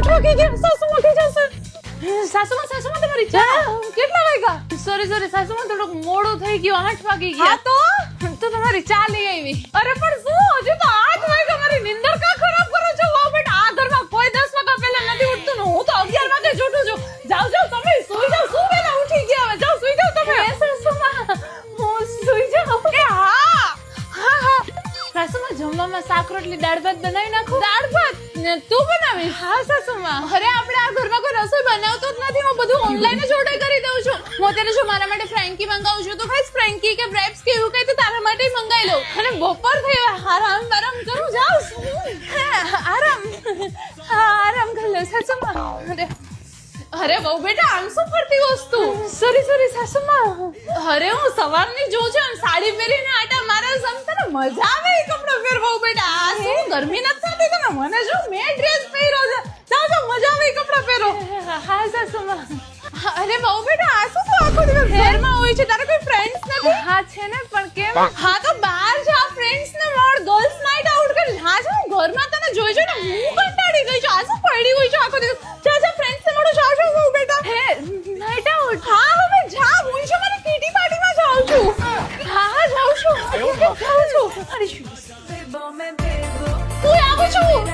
8 વાગી ગયા. સાસુ ઉઠી જશે. સાસુમાં તમારી ચા કેટલા વાગ્યા? સોરી સાસુમાં થોડુંક મોડું થઈ ગયું. 8 વાગી ગયા. તો તમારી ચા લઈ આવી. અરે પણ શું હજુ તો 8 વાગ્યા? મારી નિંદર કા ખરાબ કરો છો? વાવ બેટા, આ ઘરમાં કોઈ 10 વાગ્યા પહેલા નથી ઉઠતું ને હું તો 11 વાગે જ ઉઠું છું. જાઓ તમે સુઈ જાઓ. શું વેલા ઉઠી ગયા? હવે જાઓ સુઈ જાઓ તમે. સાસુમાં હું સુઈ જાઉં? એ હા સાસુમાં જમવામાં શાક રોટલી દાળ ભાત બનાવી નાખો. દાળ ભાત ને તું બનાવીશ? હા સાસુમાં. અરે આપણે આ ઘરમાં કોઈ રસોઈ બનાવતો જ નથી. હું બધું ઓનલાઈન જ ઓર્ડર કરી દઉં છું. હું અત્યારે જો મારા માટે ફ્રેન્કી મંગાવું છું તો ખાસ ફ્રેન્કી કે બ્રેપ્સ કે એવું કઈ તો તારા માટે મંગાવી લઉં. અને બપોર થઈ આરામ કરું. જાઓ આરામ કરી લે સાસુમાં. અરે બહુ બેટા, આમ શું કરતી વસ્તુ? સોરી સાસુમાં. અરે હું સવારની જોઉં છું આમ સાડી પહેરીને આટા મારે તને મજા આવે એ કપડા પહેરવા. બેટા આ શું ગરમી નથી થતી તને? મને જો મેં ડ્રેસ પહેર્યો છે. જાઓ મજા આવે એ કપડા પહેરો. હા સાસુમાં. અરે બહુ બેટા, આ શું તું આખો દિવસ ઘરમાં હોય છે? તારે કોઈ ફ્રેન્ડ્સ નથી? હા છે ને, પણ કેમ? હા તો બહાર જા, ફ્રેન્ડ્સ ને મળ, ગર્લ્સ નાઈટ આઉટ કર. હા જો ઘરમાં તને જોઈ ને હું કંટાળી ગઈ છું. આ શું પડી હોય છે આખો દિવસ? જા ફ્રેન્ડ્સ ને મળો. જાઓ બહુ બેટા. હે નાઈટ આઉટ? હા હવે જા. હું છે મારી કીટી પાર્ટીમાં જાઉં છું. હા જાઉં છું. અરે શું તું આવું છું?